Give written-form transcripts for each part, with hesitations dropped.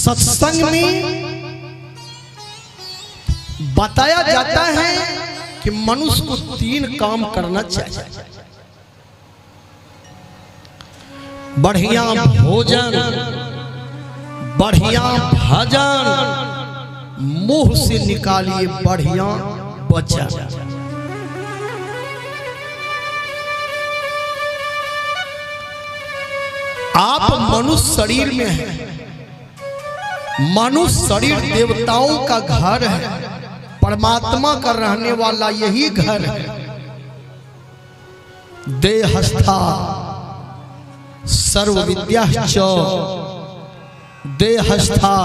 सत्संग में बताया जाता है कि मनुष्य को 3 काम करना चाहिए। बढ़िया भोजन, बढ़िया भजन, मुंह से निकालिए बढ़िया वचन। आप मनुष्य शरीर में हैं। मनुष्य शरीर देवताओं का घर है, परमात्मा का रहने वाला यही घर है। देहस्था सर्व विद्याश्च देहस्था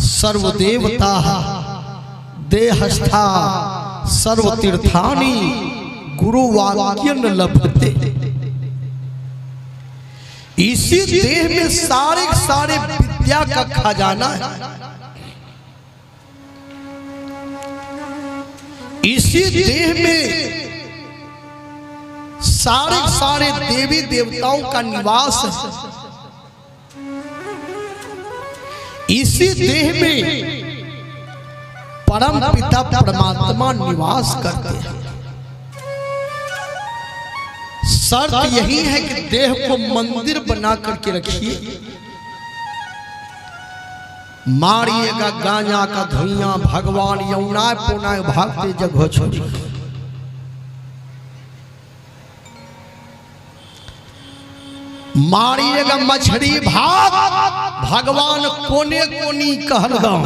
सर्वदेवता देहस्था सर्वतीर्थानि गुरुवाक्यं लभते। इसी देह में सारे सारे विद्या का खजाना है। इसी देह में सारे सारे देवी देवताओं का निवास है। इसी देह में परम पिता परमात्मा निवास करते हैं। शर्त यही है कि देह को मंदिर बना करके रखिए। मारिएगा गांजा का धुइयां, भगवान यमुना पुना भागते जगह छोड़ी। मारिएगा मछली भाग, भगवान कोने कोनी कहलगांव।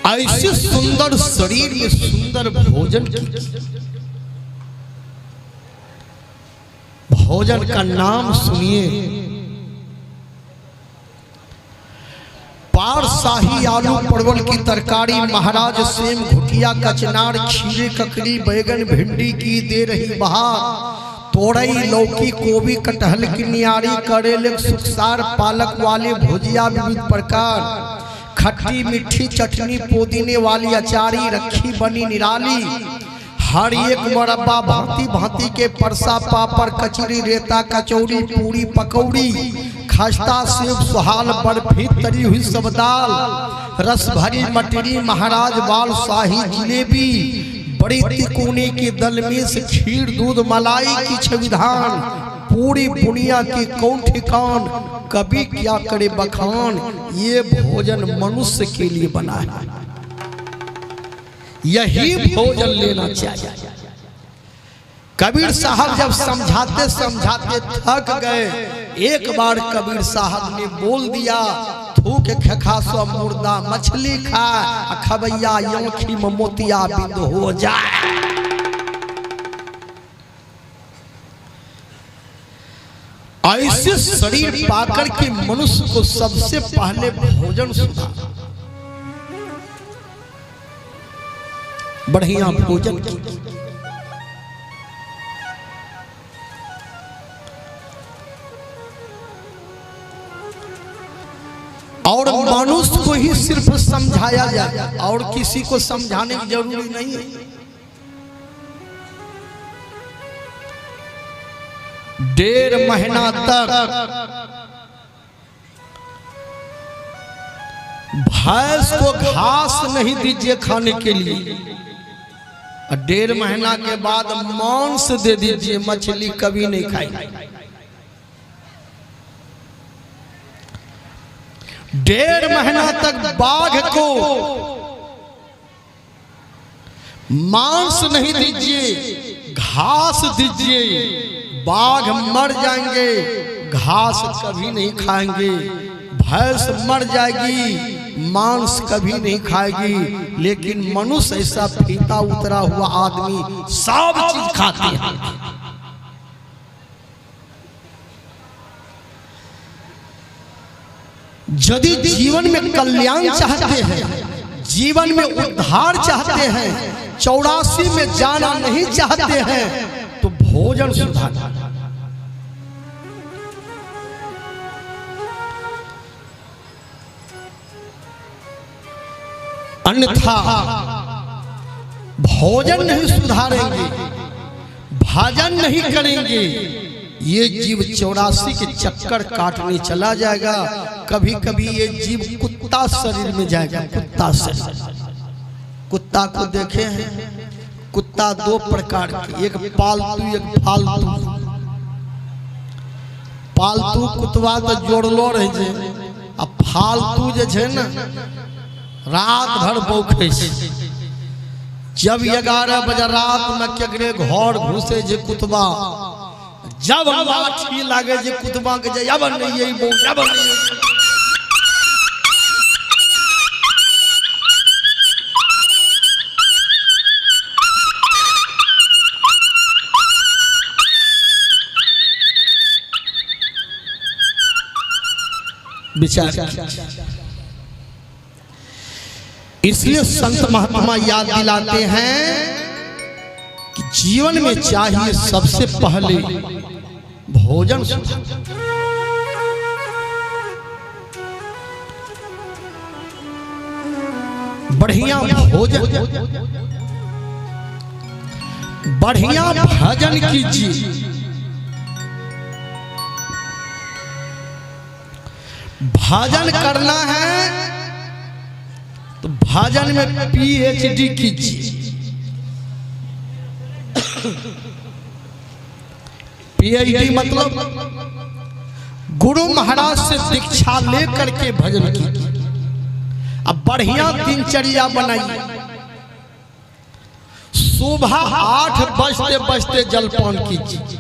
ऐसे सुंदर शरीर में सुंदर भोजन की। भोजन का नाम सुनिए। पार शाही आलू परवल की तरकारी, महाराज सेम घुटिया कचनार, खीरे ककड़ी बैगन भिंडी की दे रही बहार, तोरई लौकी गोभी कटहल की नियारी, करेले सुखसार, पालक वाले भुजिया विविध प्रकार, खट्टी मीठी चटनी, पुदीने वाली अचारी, रखी बनी निराली, हर एक मरब्बा, भांति भांति के परसा, पापड़, कचरी, रेता, कचौड़ी, पूरी, पकौड़ी, खस्ता, सेव, सुहाल, बर्फी, तरी हुई सब दाल, रस भरी मटरी, महाराज बाल, शाही जिलेबी, बड़ी तिकोने के दलमेस, खीर, दूध, मलाई की छविधान, पूरी बुनिया की कौन ठिकान, कभी क्या करे बखान। ये भोजन मनुष्य के लिए बना है। यही भोजन लेना चाहिए। कबीर साहब जब समझाते समझाते थक गए, एक बार कबीर साहब ने बोल दिया, थूक खा सो मुर्दा मछली खा, खबैया आँखी में मोतिया बिंद हो जाए। ऐसे शरीर पाकर के मनुष्य को सबसे पहले भोजन सुधा, बढ़िया भोजन की। और मनुष्य को ही सिर्फ समझाया जाए और किसी को समझाने की जरूरी नहीं है। 1.5 महीना तक भैंस को घास नहीं दीजिए खाने के लिए, 1.5 महीना के बाद मांस दे दीजिए, मछली कभी नहीं खाएगी। 1.5 महीना तक बाघ को मांस नहीं दीजिए, घास दीजिए, बाघ मर जाएंगे, घास कभी नहीं खाएंगे। भैंस मर जाएगी, मांस कभी नहीं खाएगी। लेकिन मनुष्य ऐसा फीता उतरा हुआ आदमी सब चीज खाते हैं। यदि जीवन में कल्याण चाहते हैं, जीवन में उद्धार चाहते हैं, 84 में जाना नहीं चाहते हैं, तो भोजन सुधारना। अन्यथा भोजन नहीं सुधारेंगे, भजन नहीं करेंगे, ये जीव 84 के चक्कर काटने चला जाएगा। कभी कभी ये जीव कुत्ता शरीर में जाएगा, कुत्ता शरीर। कुत्ता को देखे हैं, कुत्ता दो प्रकार के, एक पालतू एक फालतू। पालतू कुत्ता तो जोड़लो रहे छे, अब फालतू जे छे ना रात भर भौंके छे। जब 11 बजे रात में केकरे घर घुसे जे कुत्ता, जब लाठी लागे जे कुत्ता के जे अब नहीं यही बो अब नहीं। विचार इसलिए संत महात्मा याद दिलाते हैं कि जीवन में चाहिए सबसे पहले भोजन। बढ़िया भोजन, बढ़िया भजन कीजिए। भजन करना है तो भजन में PhD कीजिए। PhD मतलब गुरु महाराज से दीक्षा लेकर के भजन कीजिए। अब बढ़िया दिनचर्या बनाइए। सुबह 8 बजते बजते जलपान कीजिए।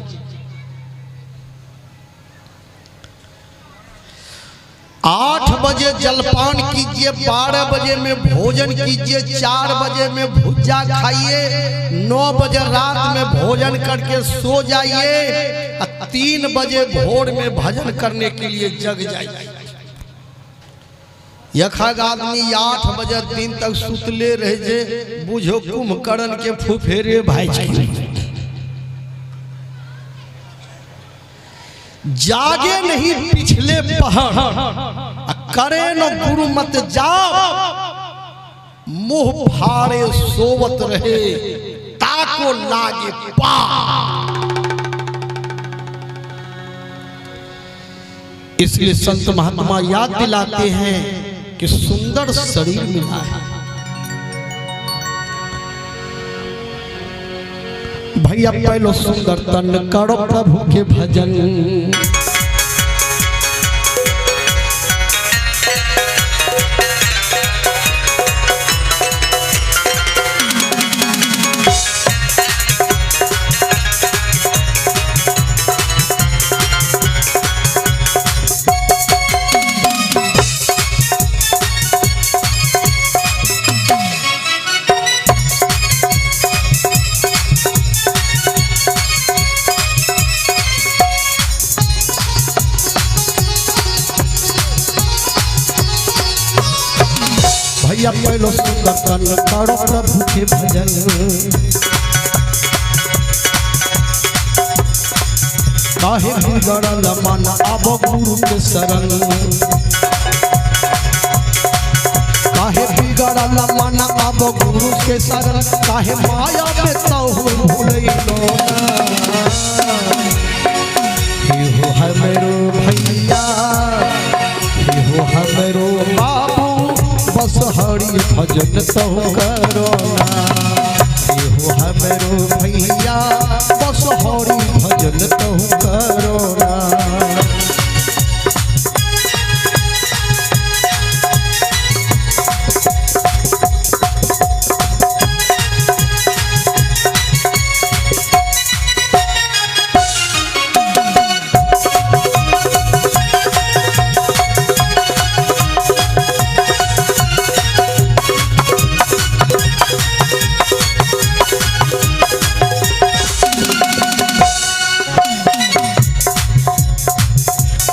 8 बजे जलपान कीजिए, 12 बजे में भोजन कीजिए, 4 बजे में भुज्जा खाइए, 9 बजे रात में भोजन करके सो जाइए, 3 बजे भोर में भजन करने के लिए जग जाइए। यखग आदमी 8 बजे दिन तक सुतले रहे जे, बुझो कुंभकर्ण के फुफेरे भाई। जागे नहीं पिछले पहर, करे न गुरु मत जाओ, मुंह फाड़े सोवत रहे, ताको लागे पा। इसलिए संत महात्मा याद दिलाते हैं कि सुंदर शरीर मिला है। भैया पहलो सुंदर तन करो प्रभु के भजन। भैया पहलो सुंदर तन करो प्रभु के भजन। काहे बिगड़ल मन अब गुरु के शरण, काहे बिगड़ल मन अब गुरु के शरण, काहे माया में तहु भूलैलो ना। हे हो हमरो भैया, हे हो हमरो बाबू, बस हरि भजन तहु करो ना। हे हो हमरो भैया, बस हरि भजन तहु करो ना।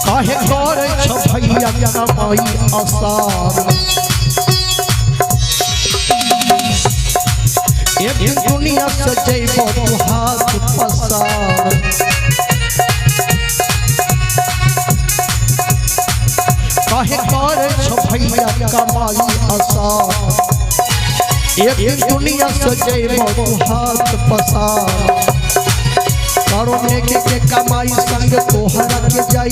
काहे करे छ भैया कमाई आसान, एक दिन दुनिया से जइबो तू हाथ पसार। काहे करे छ भैया कमाई आसान, एक दिन दुनिया से जइबो तू हाथ पसार। करो नेकी के कमाई संग संग तोहरा के जाई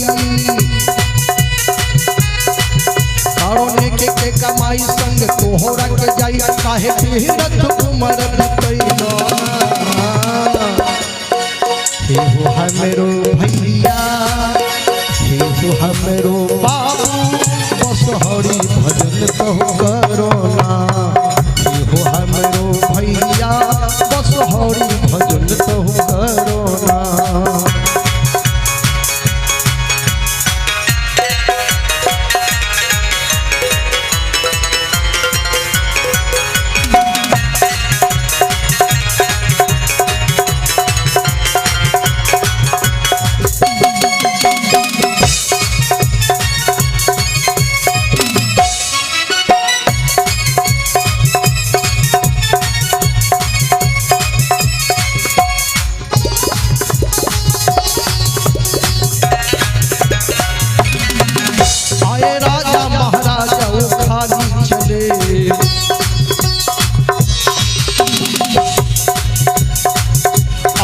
कारोने के कमाई संग तोहरा के जाई काहे पीरत उमर बितैलो हे हो हमरो भैया हे हो हमरो बाबू बस हरि भजन कहु करो ना हे हो हमरो भैया बस हरि भजन कहु करो ना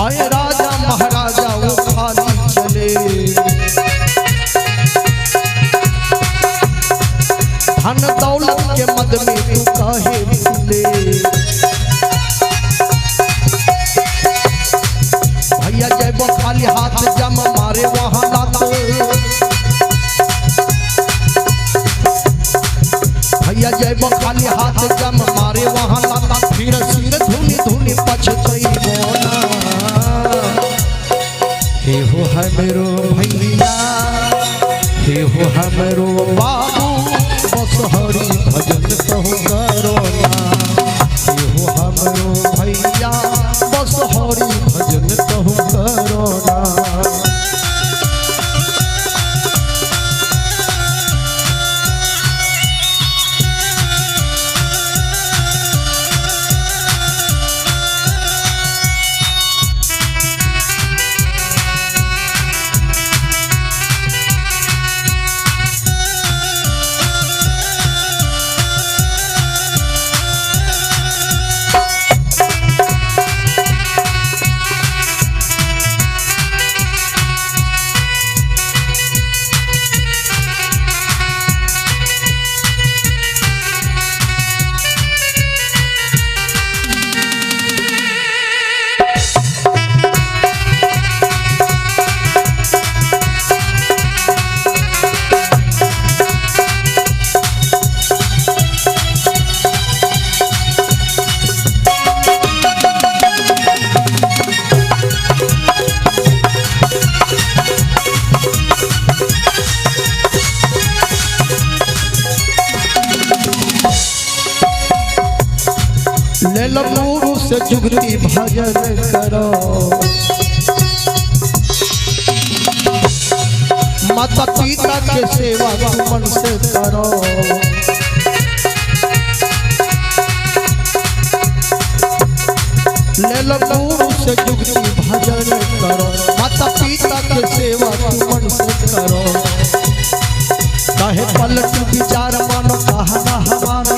आए राजा महाराजा वो खाली चले धन दौलत के मद में तू काहे भूले भैया जय वो खाली हाथ जम मारे वहां लात भैया जय वो खाली हाथ जम मारे वहां लात फिर सिर धुनी धुनी पछतई बोना हे हो हमरो भैया हे हो हमरो बाबू बस हरि भजन कहु करो ना हे हो हमरो भैया बस हरि भजन कहु करो ना गुरु से जुगती भजन करो माता पिता के सेवा मन से करो गुरु से जुगती भजन करो माता पिता के सेवा मन से करो काहे पलट विचार मानो कहना हमारा